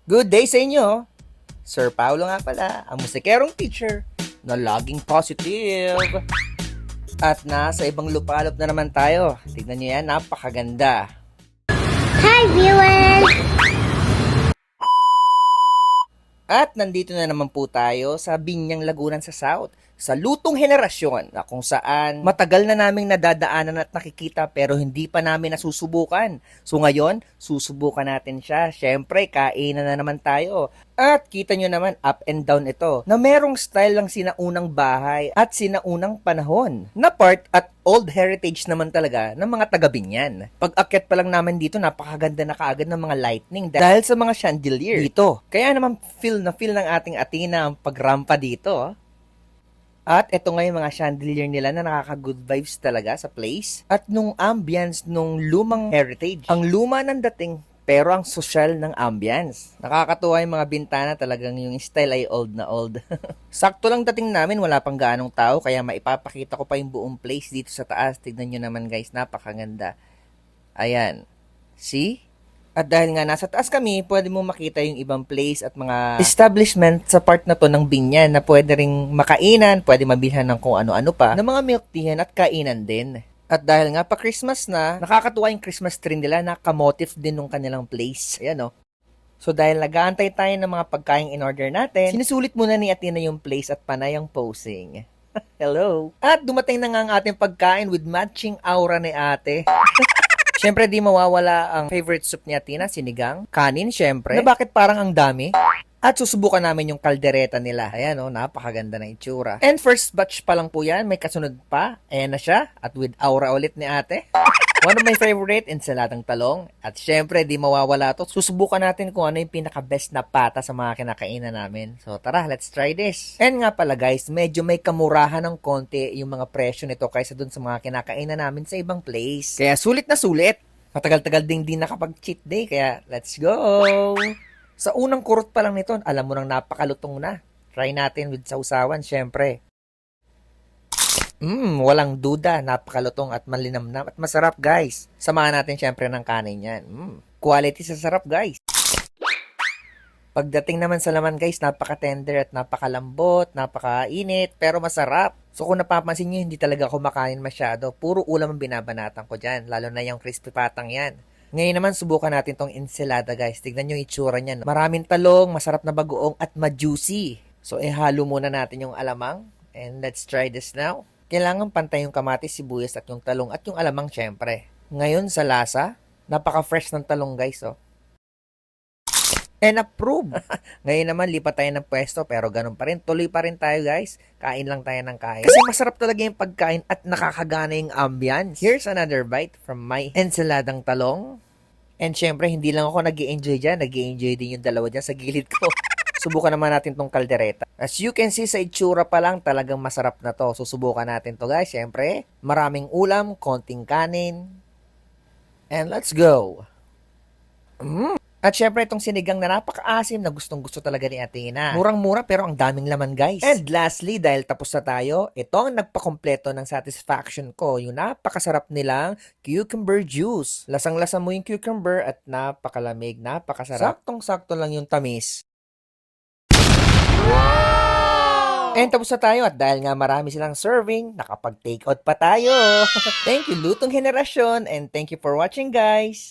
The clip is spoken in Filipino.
Good day sa inyo! Sir Paulo nga pala, ang musikerong teacher na laging positive. At nasa ibang lupalop na naman tayo. Tignan nyo yan, napakaganda. Hi viewers! At nandito na naman po tayo sa Binyang Lagunan sa South, sa lutong henerasyon na kung saan matagal na naming nadadaanan at nakikita pero hindi pa namin nasusubukan. So ngayon, susubukan natin siya. Siyempre, kainan na naman tayo. At kita nyo naman, up and down ito, na merong style lang sinaunang bahay at sinaunang panahon, na part at old heritage naman talaga ng mga taga-Binyan. Pag akyat pa lang namin dito, napakaganda na kaagad ng mga lightning dahil sa mga chandelier dito. Kaya naman feel na feel ng ating Athena ang pagrampa dito. At ito nga yung mga chandelier nila na nakaka-good vibes talaga sa place. At nung ambience nung lumang heritage. Ang luma ng dating pero ang social ng ambience. Nakakatuwa yung mga bintana, talagang yung style ay old na old. Sakto lang dating namin, wala pang gaanong tao, kaya maipapakita ko pa yung buong place dito sa taas. Tignan nyo naman guys, napakaganda. Ayan. See? At dahil nga nasa taas kami, pwede mo makita yung ibang place at mga establishment sa part na to ng Binyan na pwede ring makainan, pwede mabilhan ng kung ano-ano pa, ng mga milk teahan at kainan din. At dahil nga pa Christmas na, nakakatuwa yung Christmas tree nila na kamotif din nung kanilang place. Ayan o. So dahil nag-aantay tayo ng mga pagkain in order natin, sinusulit muna ni Athena yung place at panay ang posing. Hello! At dumating na nga ang ating pagkain with matching aura ni ate. Siyempre, di mawawala ang favorite soup ni Athena, sinigang. Kanin, siyempre. Na bakit parang ang dami? At susubukan namin yung kaldereta nila. Ayan, napakaganda ng itsura. And first batch pa lang po yan. May kasunod pa. Ayan na siya. At with aura ulit ni ate. One of my favorite, ensaladang talong. At syempre, di mawawala to. Susubukan natin kung ano yung pinaka-best na pata sa mga kinakainan namin. So tara, let's try this. And nga pala guys, medyo may kamurahan ng konti yung mga presyo nito kaysa dun sa mga kinakainan namin sa ibang place. Kaya sulit na sulit. Matagal-tagal ding di nakapag-cheat day, kaya let's go! Sa unang kurot pa lang nito, alam mo nang napakalutong na. Try natin with sausawan, syempre. Walang duda, napakalutong at malinamnam at masarap guys. Samahan natin syempre ng kanin yan. Quality sa sarap guys. Pagdating naman sa laman guys, napaka-tender at napakalambot, napakainit, pero masarap. So kung napapansin nyo, hindi talaga ako makain masyado. Puro ulam ang binabanatan ko dyan, lalo na yung crispy patang yan. Ngayon naman, subukan natin tong ensalada guys. Tignan nyo yung itsura niyan. Maraming talong, masarap na bagoong at ma-juicy. So ihalo muna natin yung alamang. And let's try this now. Kailangan pantay yung kamatis, sibuyas at yung talong at yung alamang syempre. Ngayon sa lasa, napaka-fresh ng talong guys oh. And approve! Ngayon naman, lipat tayo ng pwesto pero ganun pa rin. Tuloy pa rin tayo guys. Kain lang tayo ng kain. Kasi masarap talaga yung pagkain at nakakagana yung ambience. Here's another bite from my ensaladang talong. And syempre, hindi lang ako nag-i-enjoy dyan. Nag-i-enjoy din yung dalawa dyan sa gilid ko. Subukan naman natin tong kaldereta. As you can see sa itsura pa lang, talagang masarap na to. Susubukan natin to guys. Syempre, maraming ulam, konting kanin. And let's go! At syempre, itong sinigang na napaka-asim na gustong-gusto talaga ni Athena. Murang-mura pero ang daming laman guys. And lastly, dahil tapos na tayo, ito ang nagpakompleto ng satisfaction ko. Yung napakasarap nilang cucumber juice. Lasang-lasa mo yung cucumber at napakalamig, napakasarap. Saktong-sakto lang yung tamis. And tapos na tayo at dahil nga marami silang serving, nakapag-take out pa tayo. Thank you, Lutong Henerasyon, and thank you for watching guys.